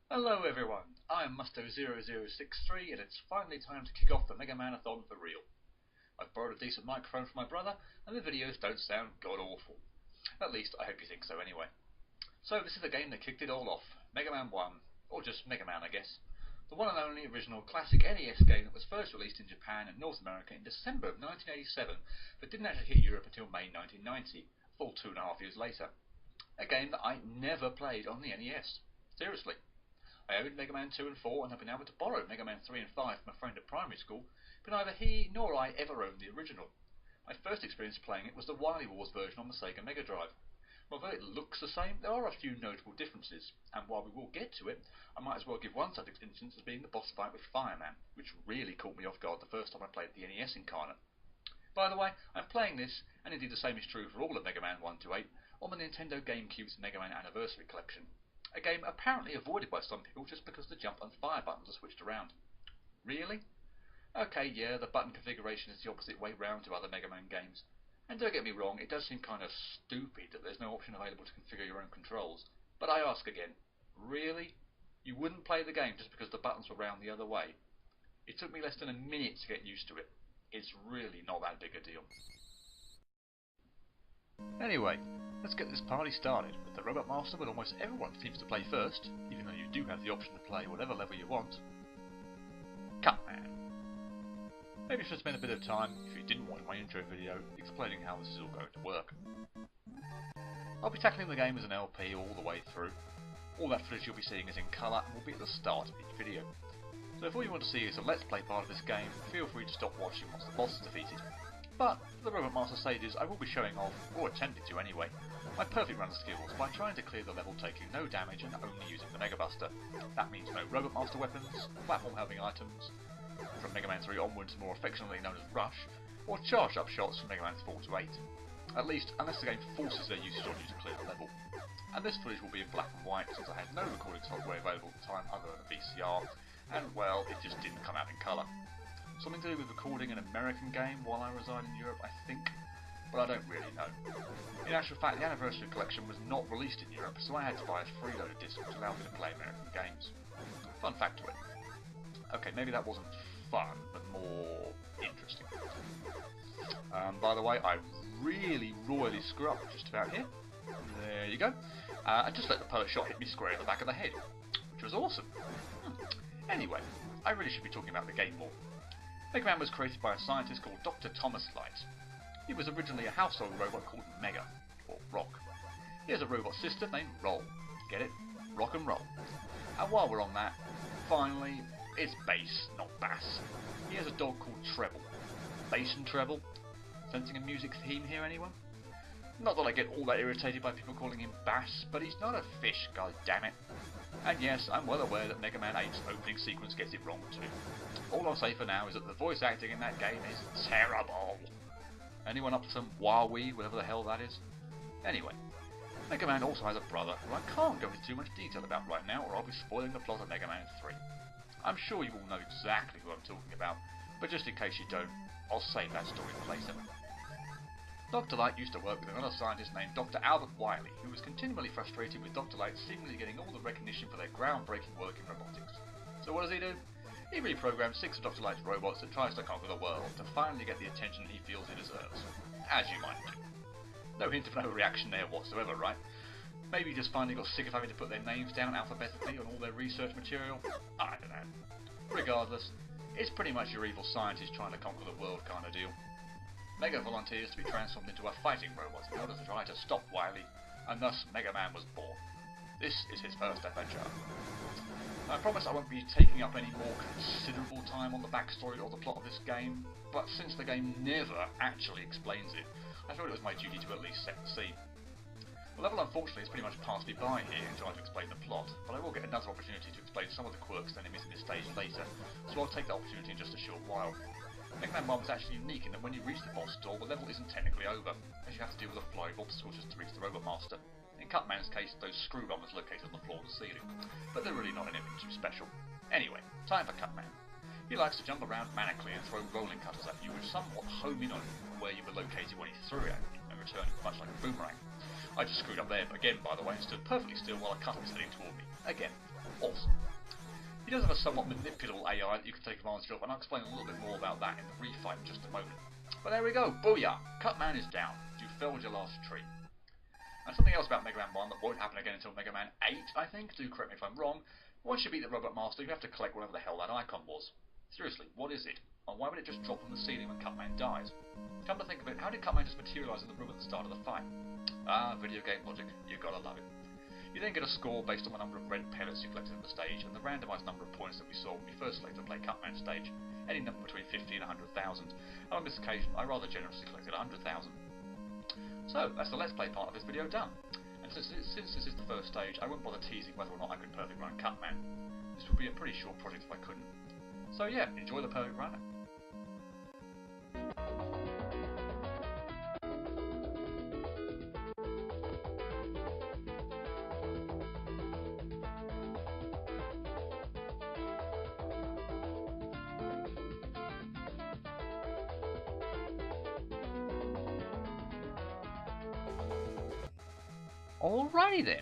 Hello everyone, I'm Musto0063 and it's finally time to kick off the Mega Man-a-thon for real. I've borrowed a decent microphone from my brother and the videos don't sound god-awful. At least I hope you think so anyway. So this is the game that kicked it all off, Mega Man 1, or just Mega Man I guess. The one and only original classic NES game that was first released in Japan and North America in December of 1987 but didn't actually hit Europe until May 1990, a full 2.5 years later. A game that I never played on the NES. Seriously. I owned Mega Man 2 and 4 and have been able to borrow Mega Man 3 and 5 from a friend at primary school, but neither he nor I ever owned the original. My first experience playing it was the Wily Wars version on the Sega Mega Drive. Although it looks the same, there are a few notable differences, and while we will get to it, I might as well give one such instance as being the boss fight with Fireman, which really caught me off guard the first time I played the NES incarnate. By the way, I'm playing this, and indeed the same is true for all of Mega Man 1 to 8, on the Nintendo GameCube's Mega Man Anniversary Collection. A game apparently avoided by some people just because the jump and fire buttons are switched around. Really? Okay, yeah, the button configuration is the opposite way round to other Mega Man games. And don't get me wrong, it does seem kind of stupid that there's no option available to configure your own controls. But I ask again, really? You wouldn't play the game just because the buttons were round the other way? It took me less than a minute to get used to it. It's really not that big a deal. Anyway, let's get this party started with the Robot Master that almost everyone seems to play first, even though you do have the option to play whatever level you want. Cutman. Maybe I should spend a bit of time, if you didn't watch my intro video, explaining how this is all going to work. I'll be tackling the game as an LP all the way through. All that footage you'll be seeing is in colour and will be at the start of each video. So if all you want to see is a Let's Play part of this game, feel free to stop watching once the boss is defeated. But for the Robot Master stages, I will be showing off, or attempting to anyway, my perfect run skills by trying to clear the level taking no damage and only using the Mega Buster. That means no Robot Master weapons, platform helping items, from Mega Man 3 onwards more affectionately known as Rush, or charge up shots from Mega Man 4 to 8. At least, unless the game forces their usage on you to clear the level. And this footage will be in black and white since I had no recording software available at the time other than a VCR, and well, it just didn't come out in colour. Something to do with recording an American game while I reside in Europe, I think, but I don't really know. In actual fact, the Anniversary Collection was not released in Europe, so I had to buy a freeloader disc which allowed me to play American games. Fun factoid. Okay, maybe that wasn't fun, but more interesting. By the way, I really royally screw up just about here. There you go. I just let the pellet shot hit me square in the back of the head, which was awesome. Anyway, I really should be talking about the game more. Mega Man was created by a scientist called Dr. Thomas Light. He was originally a household robot called Mega, or Rock. He has a robot sister named Roll. Get it? Rock and roll. And while we're on that, finally, it's bass, not bass. He has a dog called Treble. Bass and treble? Sensing a music theme here, anyone? Not that I get all that irritated by people calling him Bass, but he's not a fish, goddammit. And yes, I'm well aware that Mega Man 8's opening sequence gets it wrong too. All I'll say for now is that the voice acting in that game is terrible. Anyone up to some Huawei, whatever the hell that is? Anyway, Mega Man also has a brother who I can't go into too much detail about right now or I'll be spoiling the plot of Mega Man 3. I'm sure you all know exactly who I'm talking about, but just in case you don't, I'll save that story for later. Dr. Light used to work with another scientist named Dr. Albert Wily, who was continually frustrated with Dr. Light seemingly getting all the recognition for their groundbreaking work in robotics. So what does he do? He reprograms 6 of Dr. Light's robots and tries to conquer the world to finally get the attention he feels he deserves. As you might do. No hint of no reaction there whatsoever, right? Maybe he just finally got sick of having to put their names down alphabetically on all their research material? I don't know. Regardless, it's pretty much your evil scientist trying to conquer the world kind of deal. Mega volunteers to be transformed into a fighting robot in order to try to stop Wily, and thus Mega Man was born. This is his first adventure. I promise I won't be taking up any more considerable time on the backstory or the plot of this game, but since the game never actually explains it, I thought it was my duty to at least set the scene. The level unfortunately has pretty much passed me by here in trying to explain the plot, but I will get another opportunity to explain some of the quirks and enemies in this stage later, so I'll take that opportunity in just a short while. Mega Man 1 was actually unique in that when you reach the boss door, the level isn't technically over, as you have to deal with a flight of obstacles just to reach the Robot Master. In Cutman's case, those screw runners located on the floor and ceiling, but they're really not anything too special. Anyway, time for Cutman. He likes to jump around manically and throw rolling cutters at you, which somewhat home in on where you were located when he threw it and returned much like a boomerang. I just screwed up there again, by the way, and stood perfectly still while a cutter was heading toward me. Again. awesome. He does have a somewhat manipulable AI that you can take advantage of, and I'll explain a little bit more about that in the refight in just a moment. But there we go, booyah! Cutman is down. You felled your last tree. And something else about Mega Man 1 that won't happen again until Mega Man 8, I think, do correct me if I'm wrong. Once you beat the Robot Master, you have to collect whatever the hell that icon was. Seriously, what is it? And why would it just drop from the ceiling when Cutman dies? Come to think of it, how did Cutman just materialise in the room at the start of the fight? Ah, video game logic, you gotta love it. You then get a score based on the number of red pellets you collected at the stage, and the randomised number of points that we saw when we first selected to play Cutman stage, any number between 50 and 100,000, and on this occasion I rather generously collected 100,000. So, that's the Let's Play part of this video done. And since this is the first stage, I won't bother teasing whether or not I could perfect run Cutman. This would be a pretty short project if I couldn't. So yeah, enjoy the perfect run. Alrighty then,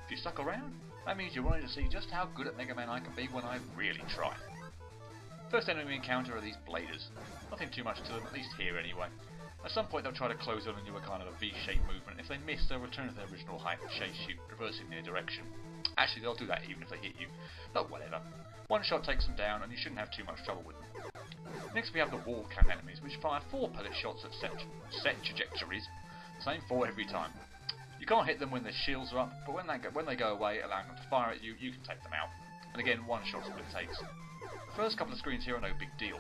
if you stuck around, that means you're wanting to see just how good at Mega Man I can be when I really try. First enemy we encounter are these bladers. Nothing too much to them, at least here anyway. At some point they'll try to close on you a kind of a V-shaped movement. If they miss, they'll return to their original height and chase you, reversing their direction. Actually, they'll do that even if they hit you, but whatever. One shot takes them down and you shouldn't have too much trouble with them. Next we have the wall cannon enemies, which fire 4 pellet shots at set trajectories, same 4 every time. You can't hit them when their shields are up, but when they go away, allowing them to fire at you, you can take them out. And again, one shot's all it takes. The first couple of screens here are no big deal.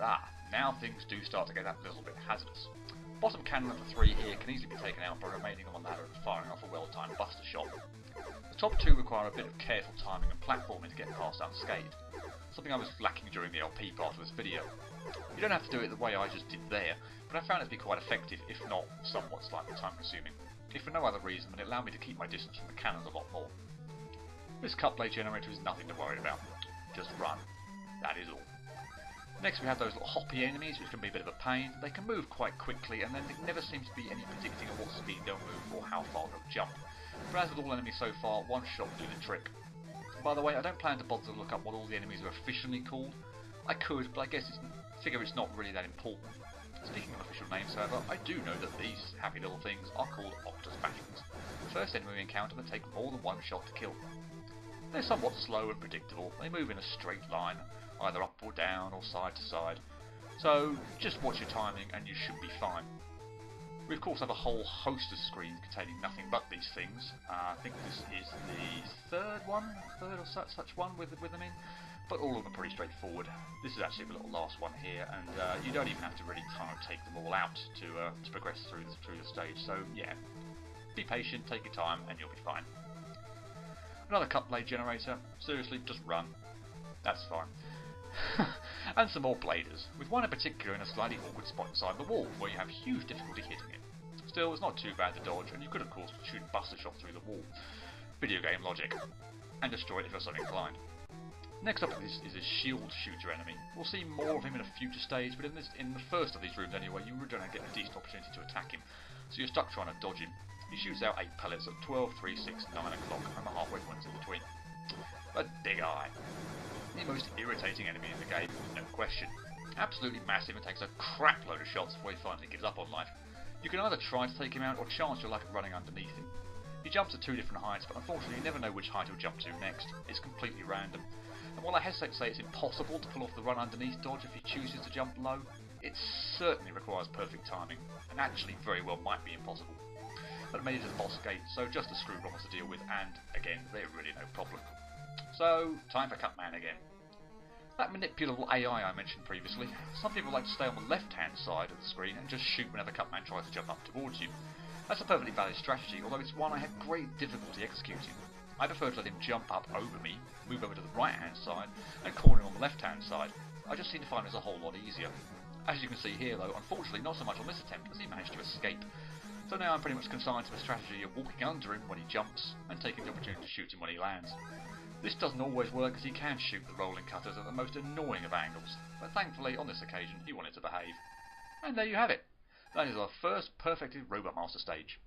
Now things do start to get a little bit hazardous. Bottom cannon of the 3 here can easily be taken out by remaining on the ladder and firing off a well-timed buster shot. The top 2 require a bit of careful timing and platforming to get past unscathed, something I was lacking during the LP part of this video. You don't have to do it the way I just did there, but I found it to be quite effective, if not somewhat slightly time-consuming. If for no other reason than it allowed me to keep my distance from the cannons a lot more. This cut blade generator is nothing to worry about. Just run. That is all. Next we have those little hoppy enemies, which can be a bit of a pain. They can move quite quickly, and then there never seems to be any predicting of what speed they'll move or how far they'll jump. But as with all enemies so far, one shot will do the trick. By the way, I don't plan to bother to look up what all the enemies are officially called. I could, but I guess figure it's not really that important. Speaking of official names, however, I do know that these happy little things are called Octus Bastions, the first enemy we encounter that take more than one shot to kill. They're somewhat slow and predictable. They move in a straight line, either up or down or side to side. So just watch your timing and you should be fine. We of course have a whole host of screens containing nothing but these things. I think this is the third or such one with them in. But all of them are pretty straightforward. This is actually the little last one here, and you don't even have to really kind of take them all out to progress through the stage. So yeah, be patient, take your time, and you'll be fine. Another cut blade generator. Seriously, just run. That's fine. And some more bladers, with one in particular in a slightly awkward spot inside the wall, where you have huge difficulty hitting it. Still, it's not too bad to dodge, and you could of course shoot a buster shot through the wall. Video game logic. And destroy it if you're so inclined. Next up is a shield shooter enemy. We'll see more of him in a future stage, but in the first of these rooms anyway, you really don't get a decent opportunity to attack him, so you're stuck trying to dodge him. He shoots out 8 pellets at 12, 3, 6, 9 o'clock, and the halfway points in between. A big eye. The most irritating enemy in the game, no question. Absolutely massive and takes a crap load of shots before he finally gives up on life. You can either try to take him out or chance your luck at running underneath him. He jumps at 2 different heights, but unfortunately you never know which height he'll jump to next. It's completely random. And while I hesitate to say it's impossible to pull off the run underneath dodge if he chooses to jump low, it certainly requires perfect timing, and actually very well might be impossible. But it made it to the boss gate, so just a screw robbers to deal with, and again, they're really no problem. So, time for Cutman again. That manipulable AI I mentioned previously, some people like to stay on the left-hand side of the screen and just shoot whenever Cutman tries to jump up towards you. That's a perfectly valid strategy, although it's one I had great difficulty executing. I prefer to let him jump up over me, move over to the right hand side, and corner him on the left hand side. I just seem to find this a whole lot easier. As you can see here though, unfortunately not so much on this attempt as he managed to escape. So now I'm pretty much consigned to the strategy of walking under him when he jumps, and taking the opportunity to shoot him when he lands. This doesn't always work as he can shoot the rolling cutters at the most annoying of angles, but thankfully on this occasion he wanted to behave. And there you have it. That is our first perfected Robot Master stage.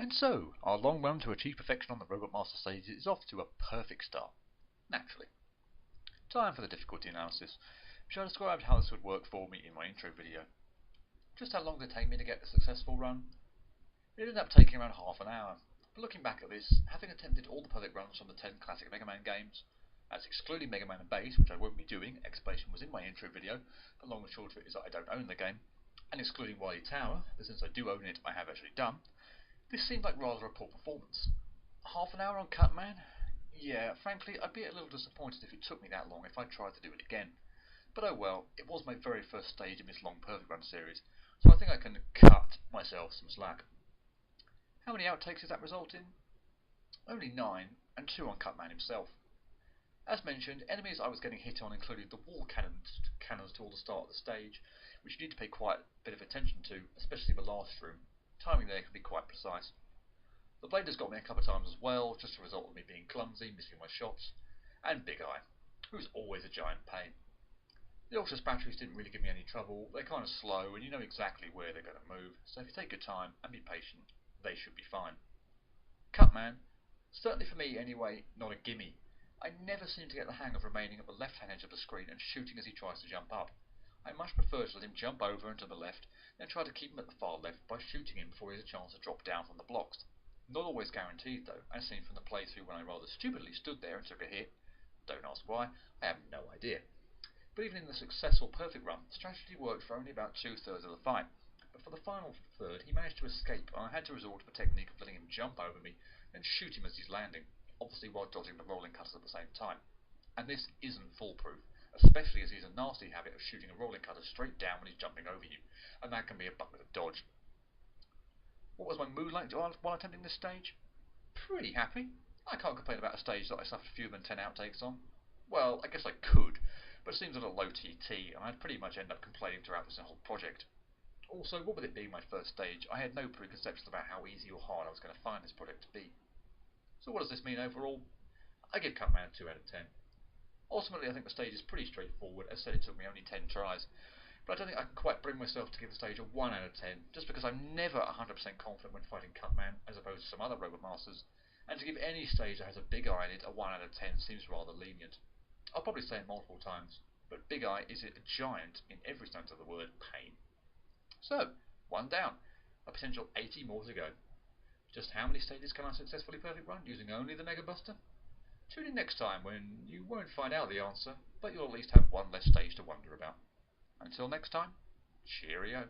And so, our long run to achieve perfection on the Robot Master stage is off to a perfect start. Naturally. Time for the difficulty analysis, which I described how this would work for me in my intro video. Just how long did it take me to get a successful run? It ended up taking around half an hour. But looking back at this, having attempted all the perfect runs from the 10 classic Mega Man games, that's excluding Mega Man and Bass, which I won't be doing, explanation was in my intro video, the long and short of it is that I don't own the game, and excluding Wily Tower, but since I do own it, I have actually done, this seemed like rather a poor performance. Half an hour on Cutman? Yeah, frankly, I'd be a little disappointed if it took me that long if I tried to do it again. But oh well, it was my very first stage in this long perfect run series, so I think I can cut myself some slack. How many outtakes does that result in? Only 9, and 2 on Cutman himself. As mentioned, enemies I was getting hit on included the wall cannons toward the start of the stage, which you need to pay quite a bit of attention to, especially the last room. Timing there can be quite precise. The Bladers got me a couple of times as well, just a result of me being clumsy, missing my shots, and Big Eye, who's always a giant pain. The Ultras batteries didn't really give me any trouble, they're kind of slow and you know exactly where they're going to move, so if you take your time and be patient, they should be fine. Cutman, certainly for me anyway, not a gimme. I never seem to get the hang of remaining at the left hand edge of the screen and shooting as he tries to jump up. I much prefer to let him jump over and to the left, then try to keep him at the far left by shooting him before he has a chance to drop down from the blocks. Not always guaranteed though, as seen from the playthrough when I rather stupidly stood there and took a hit. Don't ask why, I have no idea. But even in the successful perfect run, the strategy worked for only about 2/3 of the fight. But for the final third, he managed to escape, and I had to resort to the technique of letting him jump over me and shoot him as he's landing, obviously while dodging the rolling cutters at the same time. And this isn't foolproof, especially as he's a nasty habit of shooting a rolling cutter straight down when he's jumping over you, and that can be a bucket of dodge. What was my mood like while attempting this stage? Pretty happy. I can't complain about a stage that I suffered fewer than 10 outtakes on. Well, I guess I could, but it seems a little low TT, and I'd pretty much end up complaining throughout this whole project. Also, what with it being my first stage, I had no preconceptions about how easy or hard I was going to find this project to be. So what does this mean overall? I give Cutman a 2 out of 10. Ultimately, I think the stage is pretty straightforward. As said, it took me only 10 tries, but I don't think I can quite bring myself to give the stage a 1 out of 10, just because I'm never 100% confident when fighting Cutman, as opposed to some other Robot Masters, and to give any stage that has a Big Eye in it a 1 out of 10 seems rather lenient. I'll probably say it multiple times, but Big Eye is a giant in every sense of the word pain. So, 1 down, a potential 80 more to go. Just how many stages can I successfully perfect run using only the Mega Buster? Tune in next time when you won't find out the answer, but you'll at least have one less stage to wonder about. Until next time, cheerio.